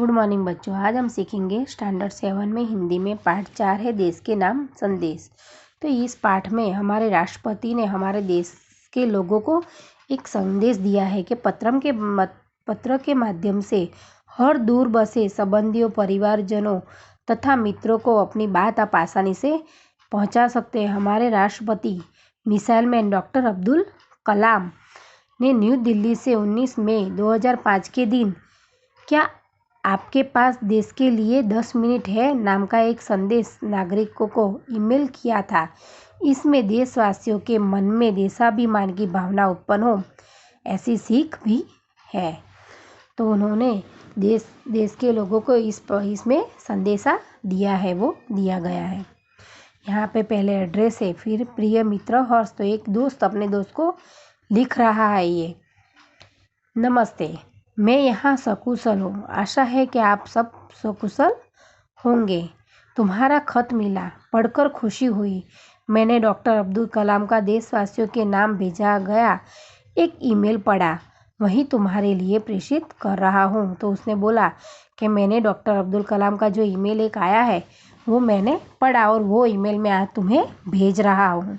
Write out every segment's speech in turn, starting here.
Good morning बच्चों। आज हम सीखेंगे स्टैंडर्ड 7 में हिंदी में पाठ 4 है देश के नाम संदेश। तो इस पाठ में हमारे राष्ट्रपति ने हमारे देश के लोगों को एक संदेश दिया है कि पत्र के माध्यम से हर दूर बसे संबंधियों, परिवारजनों तथा मित्रों को अपनी बात आप आसानी से पहुंचा सकते हैं। हमारे राष्ट्रपति missile man doctor Abdul Kalam ने न्यू दिल्ली से 19 मई 2005 के दिन क्या आपके पास देश के लिए 10 मिनट है नाम का एक संदेश नागरिकों को ईमेल किया था। इसमें देशवासियों के मन में देशाभिमान की भावना उत्पन्न हो ऐसी सीख भी है। तो उन्होंने देश के लोगों को इसमें संदेशा दिया है, वो दिया गया है। यहाँ पे पहले एड्रेस है, फिर प्रिय मित्र हर्ष। तो एक दोस्त अपने दोस्त को लिख रहा है ये, नमस्ते, मैं यहाँ सकुशल हूँ। आशा है कि आप सब सकुशल होंगे। तुम्हारा खत मिला, पढ़कर खुशी हुई। मैंने डॉक्टर अब्दुल कलाम का देशवासियों के नाम भेजा गया एक ईमेल पढ़ा, वही तुम्हारे लिए प्रेषित कर रहा हूँ। तो उसने बोला कि मैंने डॉक्टर अब्दुल कलाम का जो ईमेल एक आया है वो मैंने पढ़ा और वो ईमेल मैं आज तुम्हें भेज रहा हूँ।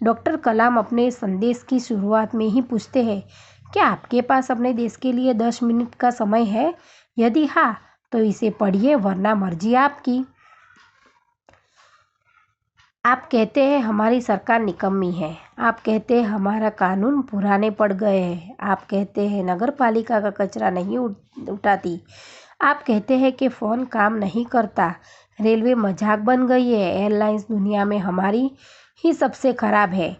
डॉक्टर कलाम अपने संदेश की शुरुआत में ही पूछते हैं, क्या आपके पास अपने देश के लिए 10 मिनट का समय है? यदि हाँ तो इसे पढ़िए, वरना मर्जी आपकी। आप कहते हैं हमारी सरकार निकम्मी है। आप कहते हैं हमारा कानून पुराने पड़ गए हैं। आप कहते हैं नगर पालिका का कचरा नहीं उठाती। आप कहते हैं कि फ़ोन काम नहीं करता, रेलवे मजाक बन गई है, एयरलाइंस दुनिया में हमारी ही सबसे ख़राब है,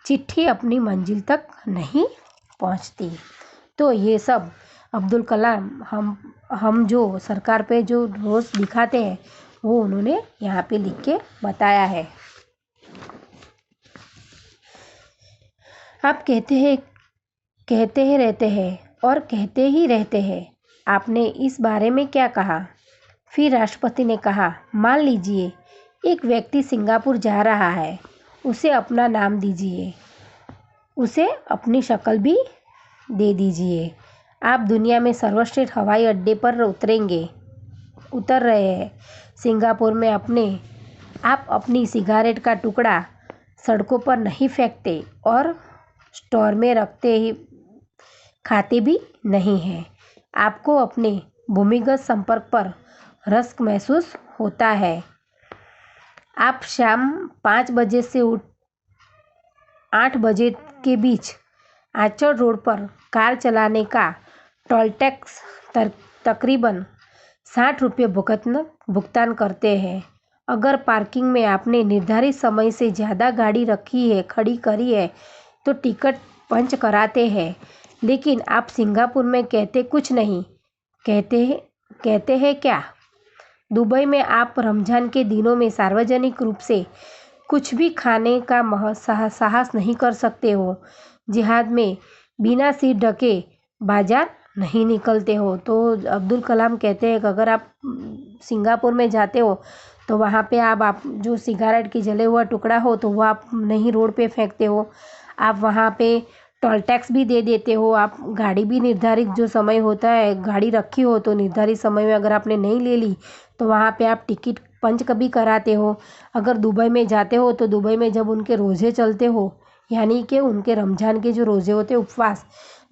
चिट्ठी अपनी मंजिल तक नहीं पहुंचती। तो ये सब अब्दुल कलाम हम जो सरकार पे जो रोज़ दिखाते हैं वो उन्होंने यहाँ पे लिख के बताया है। आप कहते हैं रहते हैं और कहते ही रहते हैं। आपने इस बारे में क्या कहा? फिर राष्ट्रपति ने कहा, मान लीजिए एक व्यक्ति सिंगापुर जा रहा है, उसे अपना नाम दीजिए, उसे अपनी शक्ल भी दे दीजिए। आप दुनिया में सर्वश्रेष्ठ हवाई अड्डे पर उतर रहे हैं। सिंगापुर में आप अपनी सिगारेट का टुकड़ा सड़कों पर नहीं फेंकते और स्टोर में खाते भी नहीं हैं। आपको अपने भूमिगत संपर्क पर रस महसूस होता है। आप शाम 5 बजे से 8 बजे के बीच आचर रोड पर कार चलाने का टोल टैक्स तकरीबन 60 रुपये भुगतान करते हैं। अगर पार्किंग में आपने निर्धारित समय से ज़्यादा गाड़ी खड़ी करी है तो टिकट पंच कराते हैं। लेकिन आप सिंगापुर में कहते कुछ नहीं। कहते हैं क्या? दुबई में आप रमज़ान के दिनों में सार्वजनिक रूप से कुछ भी खाने का साहस नहीं कर सकते हो। जिहाद में बिना सिर ढके बाजार नहीं निकलते हो। तो अब्दुल कलाम कहते हैं कि अगर आप सिंगापुर में जाते हो तो वहाँ पे आप जो सिगारेट की जले हुआ टुकड़ा हो तो वो आप नहीं रोड पे फेंकते हो। आप वहाँ पे टोल टैक्स भी दे देते हो। आप गाड़ी भी निर्धारित जो समय होता है, गाड़ी रखी हो तो निर्धारित समय में अगर आपने नहीं ले ली तो वहाँ पे आप टिकट पंच कभी कराते हो। अगर दुबई में जाते हो तो दुबई में जब उनके रोज़े चलते हो, यानी कि उनके रमज़ान के जो रोज़े होते उपवास,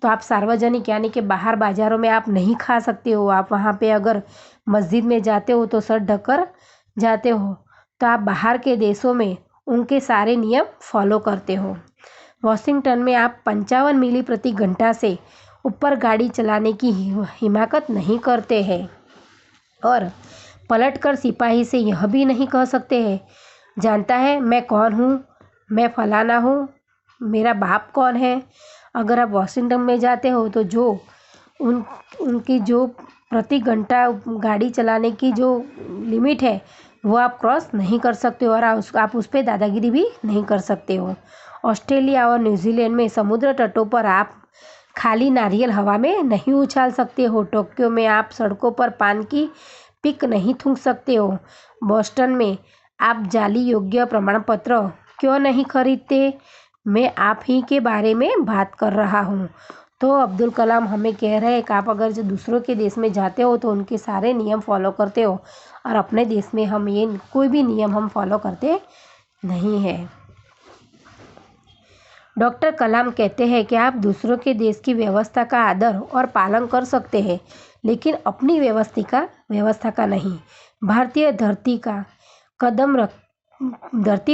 तो आप सार्वजनिक यानी कि बाहर बाज़ारों में आप नहीं खा सकते हो। आप वहाँ पे अगर मस्जिद में जाते हो तो सर ढककर जाते हो। तो आप बाहर के देशों में उनके सारे नियम फॉलो करते हो। वॉशिंगटन में आप 55 मील प्रति घंटा से ऊपर गाड़ी चलाने की हिमाकत नहीं करते हैं और पलटकर सिपाही से यह भी नहीं कह सकते हैं, जानता है मैं कौन हूँ, मैं फलाना हूँ, मेरा बाप कौन है। अगर आप वॉशिंगटन में जाते हो तो उनकी जो प्रति घंटा गाड़ी चलाने की जो लिमिट है वो आप क्रॉस नहीं कर सकते हो और आप उस पर दादागिरी भी नहीं कर सकते हो। ऑस्ट्रेलिया और न्यूजीलैंड में समुद्र तटों पर आप खाली नारियल हवा में नहीं उछाल सकते हो। टोक्यो में आप सड़कों पर पान की पिक नहीं थूक सकते हो। बोस्टन में आप जाली योग्य प्रमाण पत्र क्यों नहीं खरीदते? मैं आप ही के बारे में बात कर रहा हूँ। तो अब्दुल कलाम हमें कह रहे हैं कि आप अगर जो दूसरों के देश में जाते हो तो उनके सारे नियम फॉलो करते हो, और अपने देश में हम ये कोई भी नियम हम फॉलो करते नहीं है। डॉक्टर कलाम कहते हैं कि आप दूसरों के देश की व्यवस्था का आदर और पालन कर सकते हैं, लेकिन अपनी व्यवस्था का नहीं। भारतीय धरती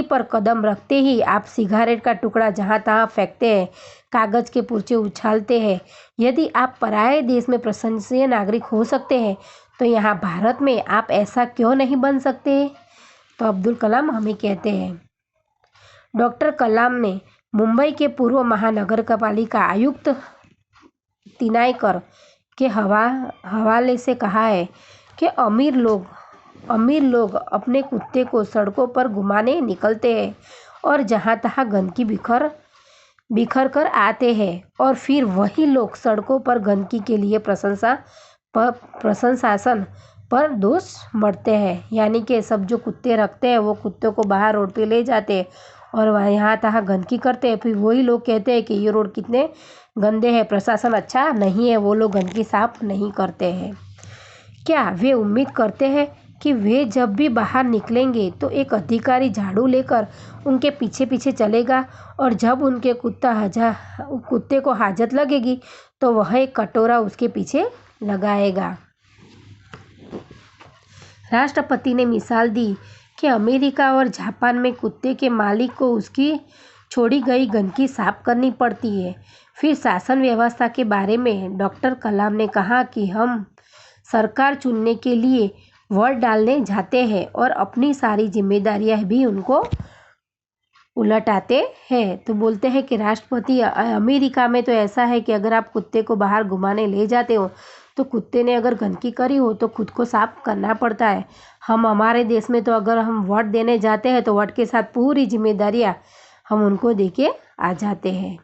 पर कदम रखते ही आप सिगारेट का टुकड़ा जहाँ तहाँ फेंकते हैं, कागज़ के पुर्जे उछालते हैं। यदि आप पराये देश में प्रशंसनीय नागरिक हो सकते हैं तो यहाँ भारत में आप ऐसा क्यों नहीं बन सकते? तो अब्दुल कलाम हमें कहते हैं। डॉक्टर कलाम ने मुंबई के पूर्व महानगरपालिका आयुक्त तिनायकर के हवाले से कहा है कि अमीर लोग अपने कुत्ते को सड़कों पर घुमाने निकलते हैं और जहाँ तहाँ गंदगी बिखर कर आते हैं, और फिर वही लोग सड़कों पर गंदगी के लिए प्रशासन पर दोष मढ़ते हैं। यानी कि सब जो कुत्ते रखते हैं वो कुत्तों को बाहर रोड पे ले जाते हैं और वहाँ यहाँ तहाँ गंदगी करते हैं, फिर वही लोग कहते हैं कि ये रोड कितने गंदे हैं, प्रशासन अच्छा नहीं है, वो लोग गंदगी साफ नहीं करते हैं। क्या वे उम्मीद करते हैं कि वे जब भी बाहर निकलेंगे तो एक अधिकारी झाड़ू लेकर उनके पीछे पीछे चलेगा, और जब उनके कुत्ते को हाजत लगेगी तो वह एक कटोरा उसके पीछे लगाएगा? राष्ट्रपति ने मिसाल दी कि अमेरिका और जापान में कुत्ते के मालिक को उसकी छोड़ी गई गंदगी साफ करनी पड़ती है। फिर शासन व्यवस्था के बारे में डॉक्टर कलाम ने कहा कि हम सरकार चुनने के लिए वोट डालने जाते हैं और अपनी सारी जिम्मेदारियां भी उनको उलटाते हैं। तो बोलते हैं कि राष्ट्रपति, अमेरिका में तो ऐसा है कि अगर आप कुत्ते को बाहर घुमाने ले जाते हो तो कुत्ते ने अगर गंदगी करी हो तो खुद को साफ करना पड़ता है। हमारे देश में तो अगर हम वोट देने जाते हैं तो वोट के साथ पूरी जिम्मेदारियां हम उनको दे के आ जाते हैं।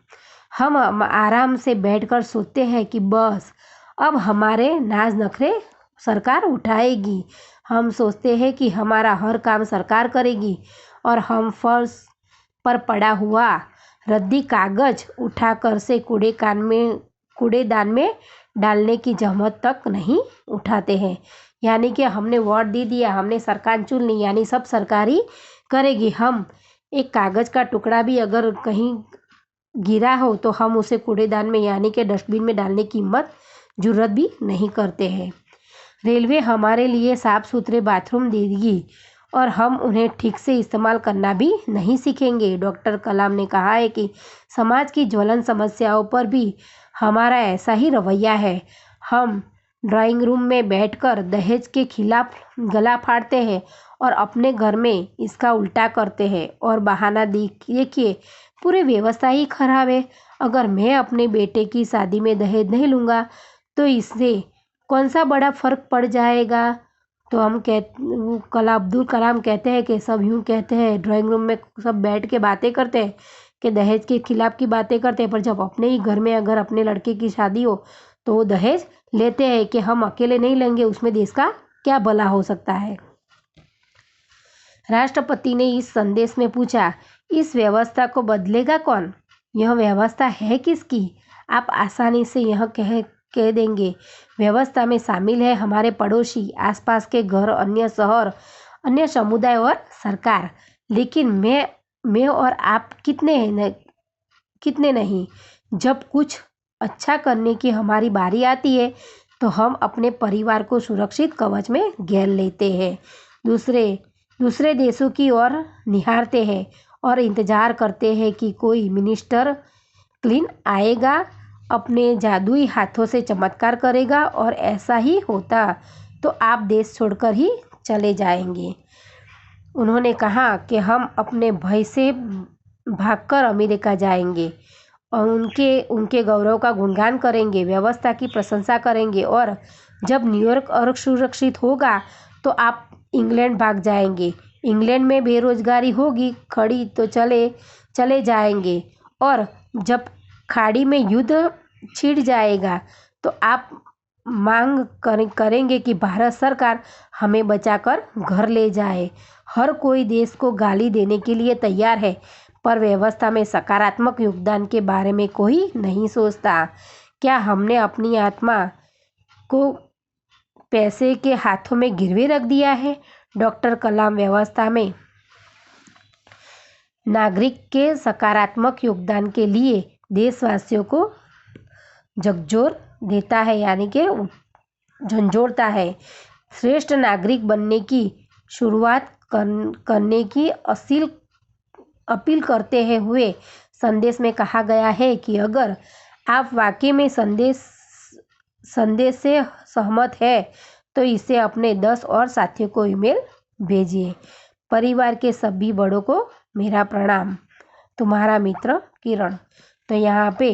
हम आराम से बैठकर सोचते हैं कि बस अब हमारे नाज नखरे सरकार उठाएगी। हम सोचते हैं कि हमारा हर काम सरकार करेगी, और हम फर्श पर पड़ा हुआ रद्दी कागज उठाकर से कूड़ेदान में डालने की जहमत तक नहीं उठाते हैं। यानी कि हमने वोट दे दिया, हमने सरकार चुन ली, यानी सब सरकारी करेगी। हम एक कागज़ का टुकड़ा भी अगर कहीं गिरा हो तो हम उसे कूड़ेदान में यानी कि डस्टबिन में डालने की जुर्रत भी नहीं करते हैं। रेलवे हमारे लिए साफ़ सुथरे बाथरूम देगी और हम उन्हें ठीक से इस्तेमाल करना भी नहीं सीखेंगे। डॉक्टर कलाम ने कहा है कि समाज की ज्वलन समस्याओं पर भी हमारा ऐसा ही रवैया है। हम ड्राइंग रूम में बैठकर दहेज के खिलाफ गला फाड़ते हैं और अपने घर में इसका उल्टा करते हैं और बहाना देखिए पूरी व्यवस्था ही खराब है। अगर मैं अपने बेटे की शादी में दहेज नहीं लूँगा तो इससे कौन सा बड़ा फ़र्क पड़ जाएगा। तो अब्दुल कलाम कहते हैं कि सब यूँ कहते हैं, ड्राइंग रूम में सब बैठ के बातें करते हैं कि दहेज के खिलाफ की बातें करते हैं, पर जब अपने ही घर में अगर अपने लड़के की शादी हो तो वो दहेज लेते हैं कि हम अकेले नहीं लेंगे, उसमें देश का क्या भला हो सकता है। राष्ट्रपति ने इस संदेश में पूछा, इस व्यवस्था को बदलेगा कौन? यह व्यवस्था है किसकी? आप आसानी से यह कह देंगे, व्यवस्था में शामिल है हमारे पड़ोसी, आसपास के घर, अन्य शहर, अन्य समुदाय और सरकार। लेकिन मैं और आप कितने नहीं। जब कुछ अच्छा करने की हमारी बारी आती है तो हम अपने परिवार को सुरक्षित कवच में घेर लेते हैं, दूसरे देशों की ओर निहारते हैं और इंतज़ार करते हैं कि कोई मिनिस्टर क्लीन आएगा, अपने जादुई हाथों से चमत्कार करेगा, और ऐसा ही होता तो आप देश छोड़कर ही चले जाएंगे। उन्होंने कहा कि हम अपने भय से भागकर अमेरिका जाएंगे और उनके गौरव का गुणगान करेंगे, व्यवस्था की प्रशंसा करेंगे, और जब न्यूयॉर्क और सुरक्षित होगा तो आप इंग्लैंड भाग जाएंगे। इंग्लैंड में बेरोजगारी होगी खड़ी तो चले जाएंगे, और जब खाड़ी में युद्ध छिड़ जाएगा तो आप मांग करेंगे कि भारत सरकार हमें बचाकर घर ले जाए। हर कोई देश को गाली देने के लिए तैयार है, पर व्यवस्था में सकारात्मक योगदान के बारे में कोई नहीं सोचता। क्या हमने अपनी आत्मा को पैसे के हाथों में गिरवी रख दिया है? डॉक्टर कलाम व्यवस्था में नागरिक के सकारात्मक योगदान के लिए देशवासियों को झकझोर देता है, यानी कि झंझोड़ता है। श्रेष्ठ नागरिक बनने की शुरुआत करने की अपील करते हुए संदेश में कहा गया है कि अगर आप वाकई में संदेश से सहमत है तो इसे अपने 10 और साथियों को ईमेल भेजिए। परिवार के सभी बड़ों को मेरा प्रणाम, तुम्हारा मित्र किरण। तो यहाँ पे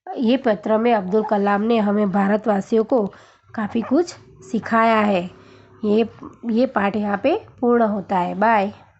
ये पत्र में अब्दुल कलाम ने हमें भारतवासियों को काफ़ी कुछ सिखाया है। ये पाठ यहाँ पे पूर्ण होता है। बाय।